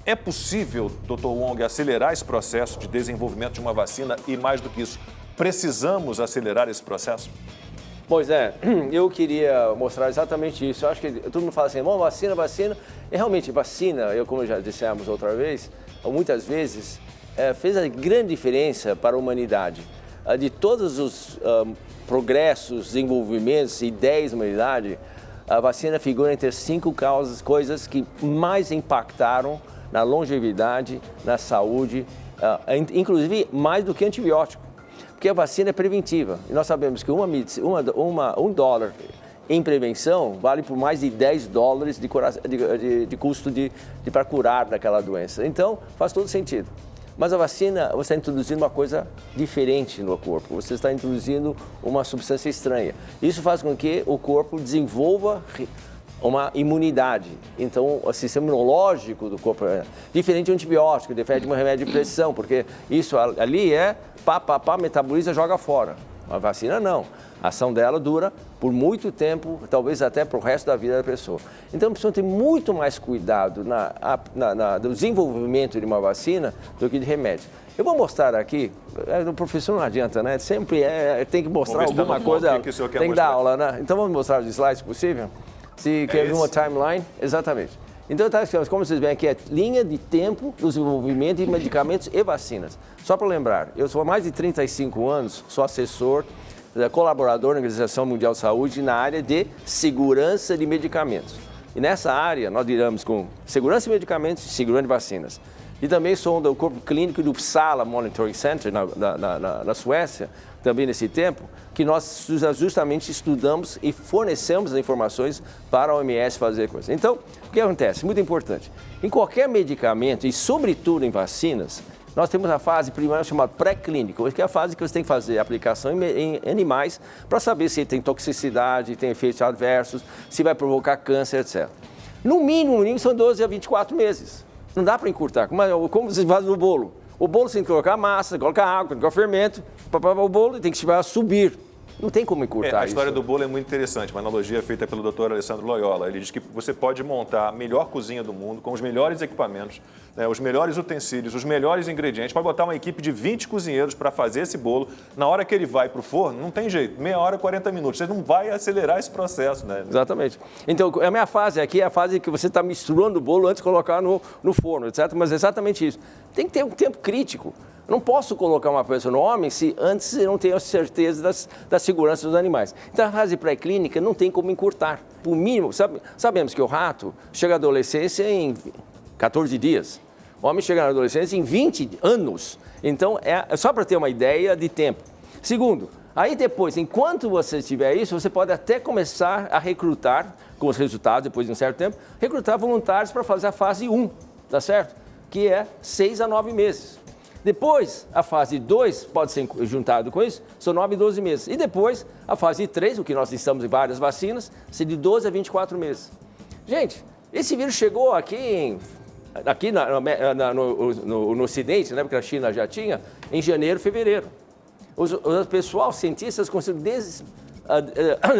É possível, Dr. Wong, acelerar esse processo de desenvolvimento de uma vacina e, mais do que isso, precisamos acelerar esse processo? Pois é, eu queria mostrar exatamente isso. Eu acho que todo mundo fala assim, bom, vacina. E realmente, vacina, como já dissemos outra vez, muitas vezes, fez a grande diferença para a humanidade. De todos os progressos, desenvolvimentos, ideias da humanidade, a vacina figura entre as 5 coisas que mais impactaram na longevidade, na saúde, inclusive mais do que antibiótico. Porque a vacina é preventiva. E nós sabemos que $1 em prevenção vale por mais de $10 de custo para curar daquela doença. Então, faz todo sentido. Mas a vacina, você está introduzindo uma coisa diferente no corpo. Você está introduzindo uma substância estranha. Isso faz com que o corpo desenvolva uma imunidade. Então, o sistema imunológico do corpo é diferente de um antibiótico, diferente de um remédio de pressão, porque isso ali metaboliza, joga fora. A vacina não. A ação dela dura por muito tempo, talvez até para o resto da vida da pessoa. Então, precisa ter muito mais cuidado no desenvolvimento de uma vacina do que de remédio. Eu vou mostrar aqui, o professor não adianta, né? Sempre tem que mostrar alguma coisa, tem que dar aula, né? Então, vamos mostrar os slides, se possível? Se quer ver uma timeline, exatamente. Então, como vocês veem aqui, é linha de tempo do desenvolvimento de medicamentos e vacinas. Só para lembrar, eu sou há mais de 35 anos, sou assessor, colaborador na Organização Mundial de Saúde na área de segurança de medicamentos. E nessa área, nós lidamos com segurança de medicamentos e segurança de vacinas. E também sou do corpo clínico do Uppsala Monitoring Center, na Suécia, também nesse tempo, que nós justamente estudamos e fornecemos as informações para a OMS fazer coisas. Então, o que acontece? Muito importante. Em qualquer medicamento, e sobretudo em vacinas, nós temos a fase primária chamada pré-clínica, que é a fase que você tem que fazer a aplicação em animais para saber se tem toxicidade, tem efeitos adversos, se vai provocar câncer, etc. No mínimo são 12 a 24 meses. Não dá para encurtar. Como você faz no bolo? O bolo você tem que colocar massa, colocar água, colocar fermento, o bolo tem que subir. Não tem como encurtar A história isso. do bolo é muito interessante, uma analogia feita pelo Dr. Alessandro Loyola. Ele diz que você pode montar a melhor cozinha do mundo, com os melhores equipamentos, né, os melhores utensílios, os melhores ingredientes, pode botar uma equipe de 20 cozinheiros para fazer esse bolo. Na hora que ele vai para o forno, não tem jeito, meia hora, 40 minutos. Você não vai acelerar esse processo, né? Exatamente. Então, a minha fase aqui é a fase que você está misturando o bolo antes de colocar no forno, etc. Mas é exatamente isso. Tem que ter um tempo crítico. Eu não posso colocar uma pessoa no homem se antes eu não tenho certeza da segurança dos animais. Então, a fase pré-clínica não tem como encurtar. Por mínimo, sabemos que o rato chega à adolescência em 14 dias. O homem chega na adolescência em 20 anos. Então, é só para ter uma ideia de tempo. Segundo, aí depois, enquanto você tiver isso, você pode até começar a recrutar, com os resultados, depois de um certo tempo, recrutar voluntários para fazer a fase 1, tá certo? Que é 6 a 9 meses. Depois, a fase 2 pode ser juntado com isso, são 9 a 12 meses. E depois, a fase 3, o que nós estamos em várias vacinas, seria de 12 a 24 meses. Gente, esse vírus chegou aqui no Ocidente, né, porque a China já tinha, em janeiro, fevereiro. Os cientistas conseguiram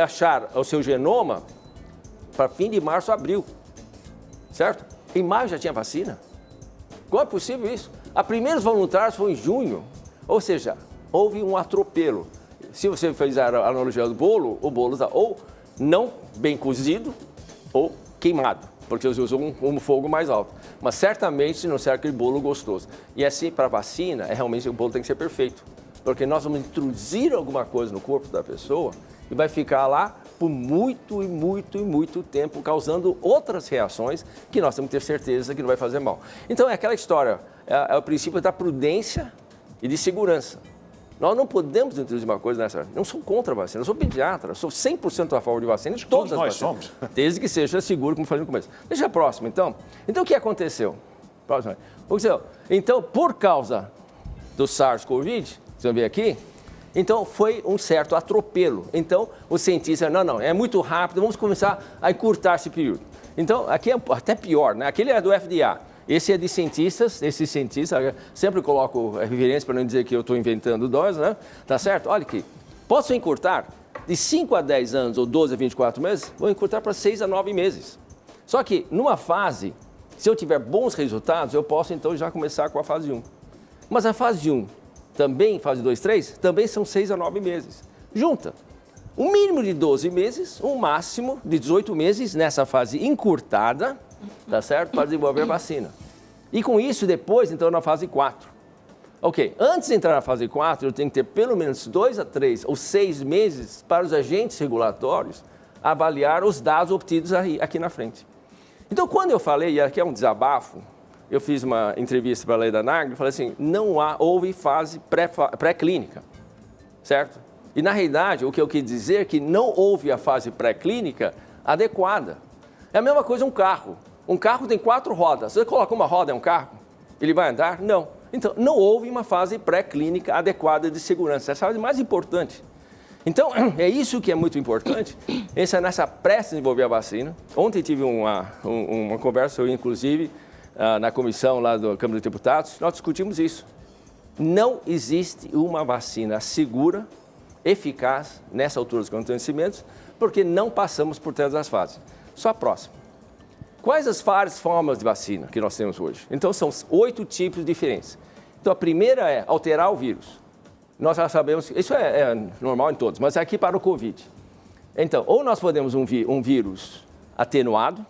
achar o seu genoma para fim de março, abril, certo? Em maio já tinha vacina. Como é possível isso? A primeiros voluntários foi em junho, ou seja, houve um atropelo. Se você fizer a analogia do bolo, o bolo está ou não bem cozido ou queimado, porque você usou um fogo mais alto. Mas certamente não será aquele bolo gostoso. E assim, para a vacina, realmente o bolo tem que ser perfeito, porque nós vamos introduzir alguma coisa no corpo da pessoa e vai ficar lá por muito tempo, causando outras reações que nós temos que ter certeza que não vai fazer mal. Então, é aquela história, é o princípio da prudência e de segurança. Nós não podemos introduzir uma coisa nessa. Não sou contra a vacina, eu sou pediatra, sou 100% a favor de vacina, de todas as nós vacinas. somos. Desde que seja seguro, como falei no começo. Deixa a próxima, então. Então, o que aconteceu? Próxima. Então, por causa do SARS-CoV, vocês vão ver aqui, então foi um certo atropelo. Então, os cientistas, não, é muito rápido, vamos começar a encurtar esse período. Então, aqui é até pior, né? Aquele é do FDA. Esse é de cientistas, esses cientistas, sempre coloco referência para não dizer que eu estou inventando doses, né? Tá certo? Olha aqui, posso encurtar de 5 a 10 anos ou 12 a 24 meses? Vou encurtar para 6 a 9 meses. Só que numa fase Se eu tiver bons resultados, eu posso então já começar com a fase 1. Mas a fase 1, também, fase 2, 3, também são 6 a 9 meses. Junta. Um mínimo de 12 meses, um máximo de 18 meses nessa fase encurtada, tá certo? Para desenvolver a vacina. E com isso, depois, então, na fase 4. Ok, antes de entrar na fase 4, eu tenho que ter pelo menos 2 a 3 ou 6 meses para os agentes regulatórios avaliar os dados obtidos aqui na frente. Então, quando eu falei, e aqui é um desabafo, eu fiz uma entrevista para a lei da NAGRE e falei assim, houve fase pré-clínica, certo? E, na realidade, o que eu quis dizer é que não houve a fase pré-clínica adequada. É a mesma coisa um carro. Um carro tem 4 rodas. Você coloca uma roda em um carro, ele vai andar? Não. Então, não houve uma fase pré-clínica adequada de segurança. Essa é a fase mais importante. Então, é isso que é muito importante. Nessa pressa de desenvolver a vacina. Ontem tive uma conversa, eu inclusive, na comissão lá da Câmara dos Deputados, nós discutimos isso. Não existe uma vacina segura, eficaz, nessa altura dos acontecimentos, porque não passamos por todas as fases. Só a próxima. Quais as várias formas de vacina que nós temos hoje? Então, são 8 tipos diferentes. Então, a primeira é alterar o vírus. Nós já sabemos que isso é normal em todos, mas é aqui para o Covid. Então, ou nós podemos um vírus atenuado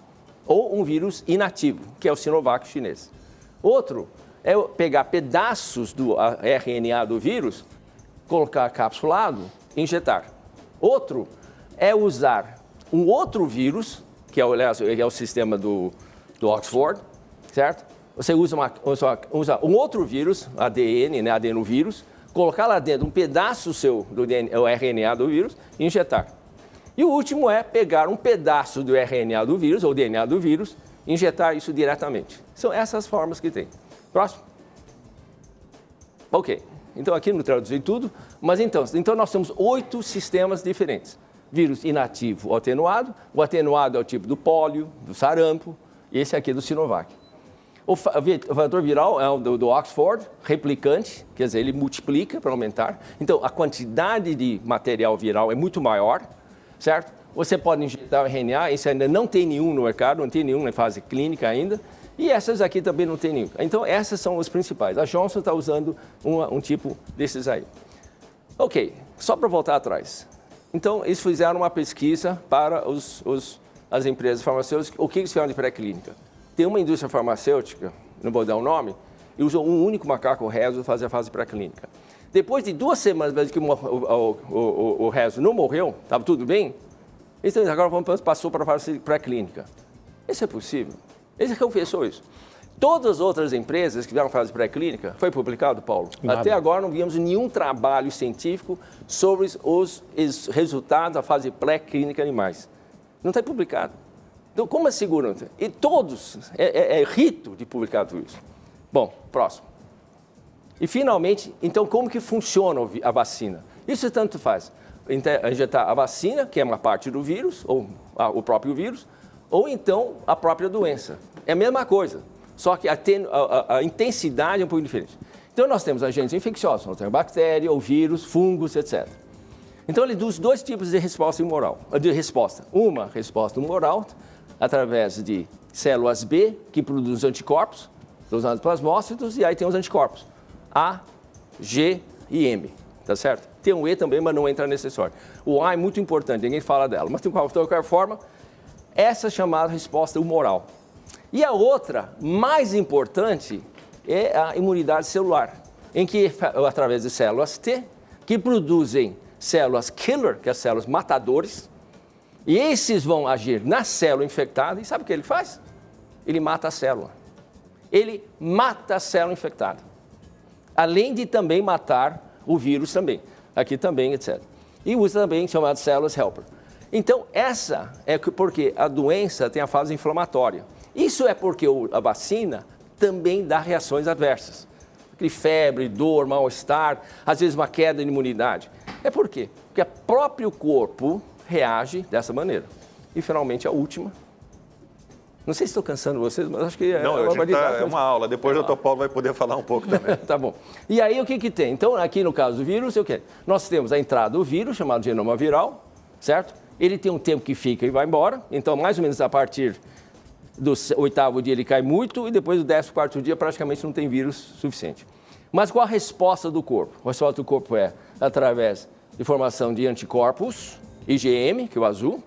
ou um vírus inativo, que é o Sinovac chinês. Outro é pegar pedaços do RNA do vírus, colocar capsulado e injetar. Outro é usar um outro vírus, que é o sistema do Oxford, certo? Você usa um outro vírus, ADN, né, adenovírus, colocar lá dentro um pedaço do RNA do vírus e injetar. E o último é pegar um pedaço do RNA do vírus, ou DNA do vírus, e injetar isso diretamente. São essas formas que tem. Próximo. Ok. Então, aqui não traduzi tudo, mas então nós temos 8 sistemas diferentes. Vírus inativo ou atenuado. O atenuado é o tipo do pólio, do sarampo, e esse aqui é do Sinovac. O vetor viral é o do Oxford, replicante, quer dizer, ele multiplica para aumentar. Então, a quantidade de material viral é muito maior, certo? Você pode injetar o RNA, esse ainda não tem nenhum no mercado, não tem nenhum na fase clínica ainda. E essas aqui também não tem nenhum. Então, essas são as principais. A Johnson está usando um tipo desses aí. Ok, só para voltar atrás. Então, eles fizeram uma pesquisa para as empresas farmacêuticas. O que eles fizeram de pré-clínica? Tem uma indústria farmacêutica, não vou dar o nome, e usou um único macaco rezo para fazer a fase pré-clínica. Depois de 2 semanas que o rezo não morreu, estava tudo bem, então agora passou para a fase pré-clínica. Isso é possível? Ele confessou isso. Todas as outras empresas que fizeram fase pré-clínica, foi publicado, Paulo? Nada. Até agora não vimos nenhum trabalho científico sobre os resultados da fase pré-clínica em animais. Não está publicado. Então, como é segurança? E todos, é rito de publicar tudo isso. Bom, próximo. E, finalmente, então, como que funciona a vacina? Isso tanto faz. Injetar a vacina, que é uma parte do vírus, ou o próprio vírus, ou então a própria doença. É a mesma coisa, só que a intensidade é um pouco diferente. Então, nós temos agentes infecciosos, nós temos bactéria, ou vírus, fungos, etc. Então, ele usa 2 tipos de resposta humoral. Uma resposta humoral, através de células B, que produzem anticorpos, dos plasmócitos, e aí tem os anticorpos, A, G e M, tá certo? Tem um E também, mas não entra nessa história. O A é muito importante, ninguém fala dela, mas de qualquer forma, essa é chamada resposta humoral. E a outra, mais importante, é a imunidade celular, em que, através de células T, que produzem células killer, que é as células matadores, e esses vão agir na célula infectada, e sabe o que ele faz? Ele mata a célula. Ele mata a célula infectada. Além de também matar o vírus também. Aqui também, etc. E usa também chamadas células helper. Então, essa é porque a doença tem a fase inflamatória. Isso é porque a vacina também dá reações adversas. Febre, dor, mal-estar, às vezes uma queda de imunidade. É por quê? Porque o próprio corpo reage dessa maneira. E, finalmente, a última. Não sei se estou cansando vocês, mas acho que é uma aula. Depois o Dr. Paulo vai poder falar um pouco também. Tá bom. E aí, o que tem? Então, aqui no caso do vírus, o quê? Nós temos a entrada do vírus, chamado genoma viral, certo? Ele tem um tempo que fica e vai embora. Então, mais ou menos a partir do 8º dia ele cai muito e depois do 14º dia praticamente não tem vírus suficiente. Mas qual a resposta do corpo? A resposta do corpo é através de formação de anticorpos, IgM, que é o azul,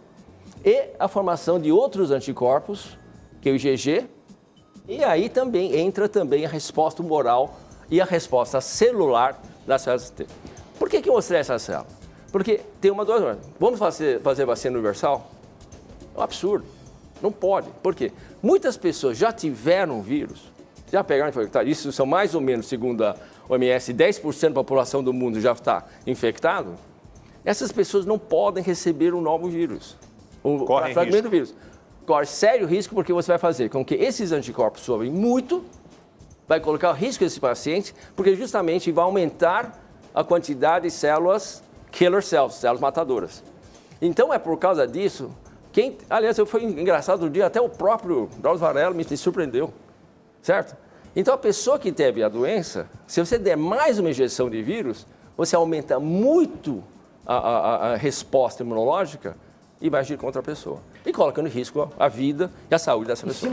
e a formação de outros anticorpos, que é o IgG, e aí também entra também a resposta humoral e a resposta celular das células T. Por que eu mostrei essa célula? Porque tem uma dose. Vamos fazer vacina universal? É um absurdo. Não pode. Por quê? Muitas pessoas já tiveram vírus, já pegaram infectado. Isso são mais ou menos, segundo a OMS, 10% da população do mundo já está infectado. Essas pessoas não podem receber um novo vírus. Um fragmento do vírus. Corre sério risco porque você vai fazer com que esses anticorpos sobem muito, vai colocar o risco desse paciente, porque justamente vai aumentar a quantidade de células killer cells, células matadoras. Então é por causa disso, aliás, foi engraçado o dia, até o próprio Drauzio Varela me surpreendeu, certo? Então a pessoa que teve a doença, se você der mais uma injeção de vírus, você aumenta muito a resposta imunológica e vai agir contra a pessoa. E colocando em risco a vida e a saúde dessa pessoa.